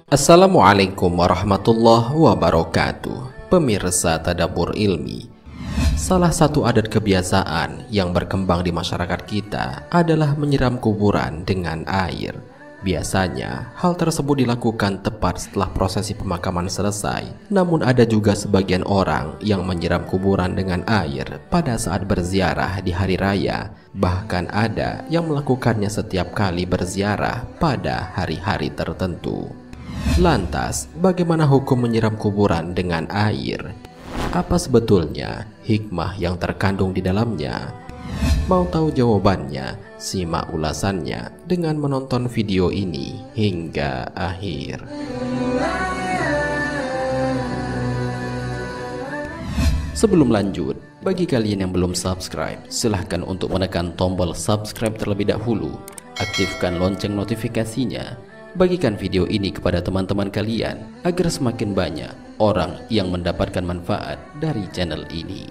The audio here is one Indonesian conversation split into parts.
Assalamualaikum warahmatullahi wabarakatuh. Pemirsa Tadabbur Ilmi, salah satu adat kebiasaan yang berkembang di masyarakat kita adalah menyiram kuburan dengan air. Biasanya hal tersebut dilakukan tepat setelah prosesi pemakaman selesai. Namun ada juga sebagian orang yang menyiram kuburan dengan air pada saat berziarah di hari raya. Bahkan ada yang melakukannya setiap kali berziarah pada hari-hari tertentu. Lantas, bagaimana hukum menyiram kuburan dengan air? Apa sebetulnya hikmah yang terkandung di dalamnya? Mau tahu jawabannya? Simak ulasannya dengan menonton video ini hingga akhir. Sebelum lanjut, bagi kalian yang belum subscribe, silahkan untuk menekan tombol subscribe terlebih dahulu. Aktifkan lonceng notifikasinya. Bagikan video ini kepada teman-teman kalian agar semakin banyak orang yang mendapatkan manfaat dari channel ini.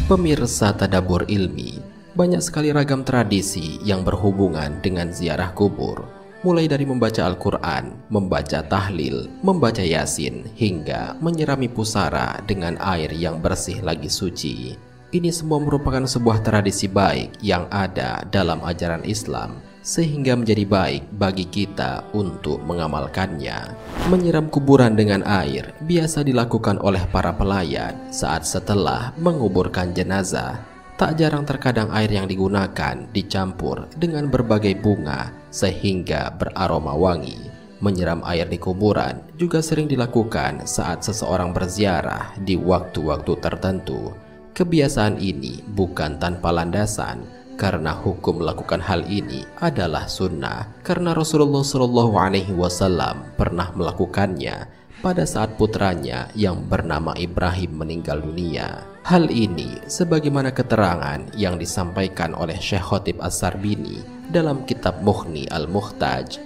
Pemirsa Tadabbur Ilmi, banyak sekali ragam tradisi yang berhubungan dengan ziarah kubur. Mulai dari membaca Al-Quran, membaca tahlil, membaca yasin, hingga menyirami pusara dengan air yang bersih lagi suci. Ini semua merupakan sebuah tradisi baik yang ada dalam ajaran Islam, sehingga menjadi baik bagi kita untuk mengamalkannya. Menyiram kuburan dengan air biasa dilakukan oleh para pelayan saat setelah menguburkan jenazah. Tak jarang terkadang air yang digunakan dicampur dengan berbagai bunga sehingga beraroma wangi. Menyiram air di kuburan juga sering dilakukan saat seseorang berziarah di waktu-waktu tertentu. Kebiasaan ini bukan tanpa landasan, karena hukum melakukan hal ini adalah sunnah, karena Rasulullah SAW pernah melakukannya pada saat putranya yang bernama Ibrahim meninggal dunia. Hal ini sebagaimana keterangan yang disampaikan oleh Syekh Khotib As-Sarbini dalam kitab Mughni Al-Muhtaj.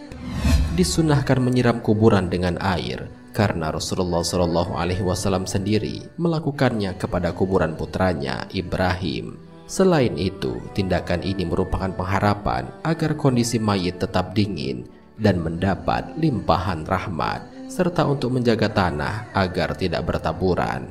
Disunahkan menyiram kuburan dengan air karena Rasulullah SAW sendiri melakukannya kepada kuburan putranya Ibrahim. Selain itu, tindakan ini merupakan pengharapan agar kondisi mayit tetap dingin dan mendapat limpahan rahmat, serta untuk menjaga tanah agar tidak bertaburan.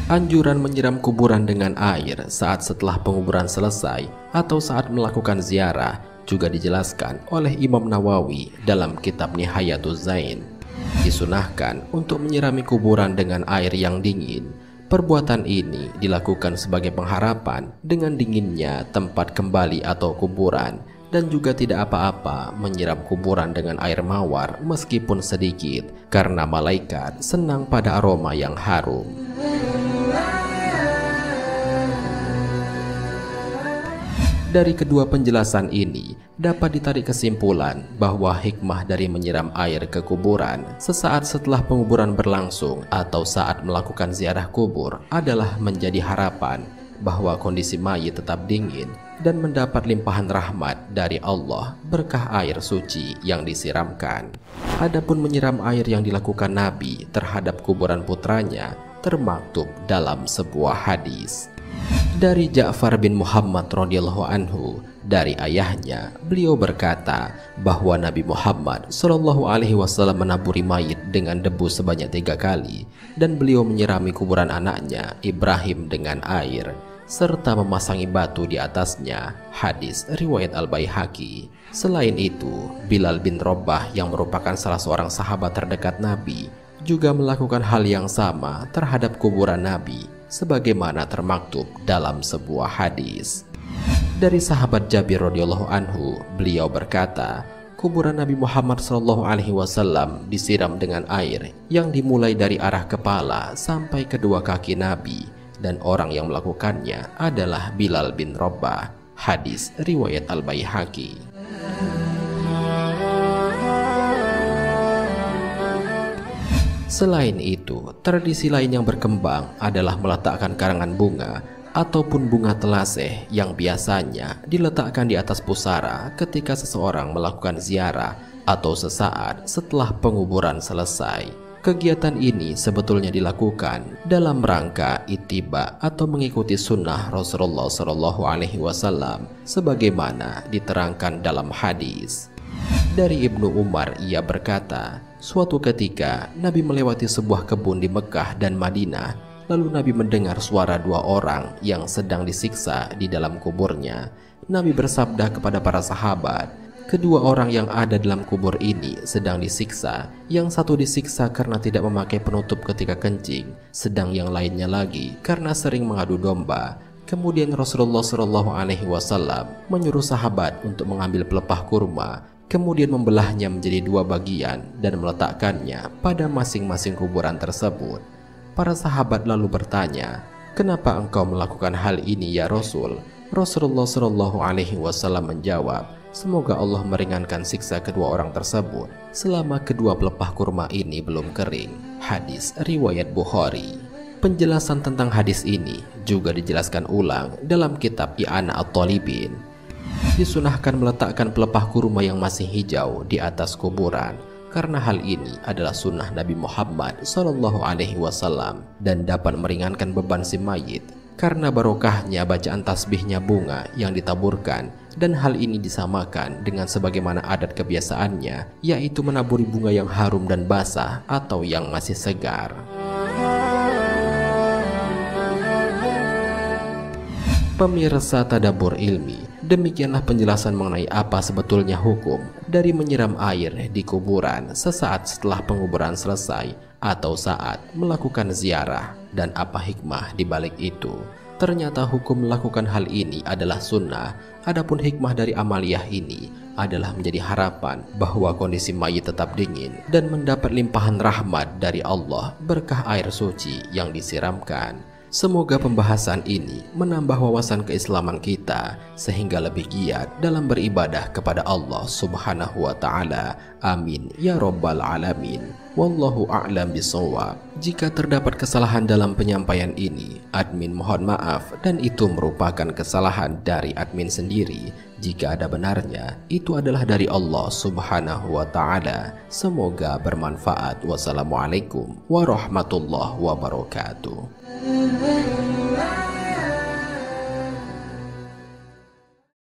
Anjuran menyiram kuburan dengan air saat setelah penguburan selesai atau saat melakukan ziarah juga dijelaskan oleh Imam Nawawi dalam kitab Nihayatuz Zain. Disunahkan untuk menyirami kuburan dengan air yang dingin. Perbuatan ini dilakukan sebagai pengharapan dengan dinginnya tempat kembali atau kuburan, dan juga tidak apa-apa menyiram kuburan dengan air mawar meskipun sedikit, karena malaikat senang pada aroma yang harum. Dari kedua penjelasan ini dapat ditarik kesimpulan bahwa hikmah dari menyiram air ke kuburan sesaat setelah penguburan berlangsung atau saat melakukan ziarah kubur adalah menjadi harapan bahwa kondisi mayit tetap dingin dan mendapat limpahan rahmat dari Allah berkah air suci yang disiramkan. Adapun menyiram air yang dilakukan Nabi terhadap kuburan putranya termaktub dalam sebuah hadis. Dari Ja'far bin Muhammad radhiyallahu anhu, dari ayahnya, beliau berkata bahwa Nabi Muhammad SAW menaburi mayit dengan debu sebanyak 3 kali, dan beliau menyirami kuburan anaknya Ibrahim dengan air serta memasangi batu di atasnya. Hadis riwayat Al-Baihaqi. Selain itu, Bilal bin Rabah yang merupakan salah seorang sahabat terdekat Nabi juga melakukan hal yang sama terhadap kuburan Nabi, sebagaimana termaktub dalam sebuah hadis. Dari sahabat Jabir radhiyallahu anhu, beliau berkata, kuburan Nabi Muhammad SAW disiram dengan air yang dimulai dari arah kepala sampai kedua kaki Nabi, dan orang yang melakukannya adalah Bilal bin Rabah. Hadis riwayat Al-Baihaqi. Selain itu, tradisi lain yang berkembang adalah meletakkan karangan bunga ataupun bunga telaseh yang biasanya diletakkan di atas pusara ketika seseorang melakukan ziarah atau sesaat setelah penguburan selesai. Kegiatan ini sebetulnya dilakukan dalam rangka ittiba atau mengikuti sunnah Rasulullah Shallallahu Alaihi Wasallam sebagaimana diterangkan dalam hadis. Dari Ibnu Umar ia berkata, suatu ketika Nabi melewati sebuah kebun di Mekah dan Madinah, lalu Nabi mendengar suara dua orang yang sedang disiksa di dalam kuburnya. Nabi bersabda kepada para sahabat, kedua orang yang ada dalam kubur ini sedang disiksa. Yang satu disiksa karena tidak memakai penutup ketika kencing, sedang yang lainnya lagi karena sering mengadu domba. Kemudian Rasulullah Shallallahu Alaihi Wasallam menyuruh sahabat untuk mengambil pelepah kurma, kemudian membelahnya menjadi dua bagian dan meletakkannya pada masing-masing kuburan tersebut. Para sahabat lalu bertanya, kenapa engkau melakukan hal ini ya Rasul? Rasulullah Shallallahu Alaihi Wasallam menjawab, semoga Allah meringankan siksa kedua orang tersebut selama kedua pelepah kurma ini belum kering. Hadis riwayat Bukhari. Penjelasan tentang hadis ini juga dijelaskan ulang dalam kitab I'anah at-Talibin. Disunahkan meletakkan pelepah kurma yang masih hijau di atas kuburan karena hal ini adalah sunnah Nabi Muhammad Sallallahu Alaihi Wasallam dan dapat meringankan beban si mayit karena barokahnya bacaan tasbihnya bunga yang ditaburkan, dan hal ini disamakan dengan sebagaimana adat kebiasaannya, yaitu menaburi bunga yang harum dan basah atau yang masih segar. Pemirsa Tadabbur Ilmi, demikianlah penjelasan mengenai apa sebetulnya hukum dari menyiram air di kuburan sesaat setelah penguburan selesai atau saat melakukan ziarah, dan apa hikmah di balik itu. Ternyata hukum melakukan hal ini adalah sunnah. Adapun hikmah dari amaliyah ini adalah menjadi harapan bahwa kondisi mayit tetap dingin dan mendapat limpahan rahmat dari Allah berkah air suci yang disiramkan. Semoga pembahasan ini menambah wawasan keislaman kita sehingga lebih giat dalam beribadah kepada Allah Subhanahu wa Ta'ala. Amin ya Rabbal Alamin. Wallahu a'lam bishawab. Jika terdapat kesalahan dalam penyampaian ini, admin mohon maaf, dan itu merupakan kesalahan dari admin sendiri. Jika ada benarnya, itu adalah dari Allah Subhanahu wa Ta'ala. Semoga bermanfaat. Wassalamualaikum warahmatullahi wabarakatuh.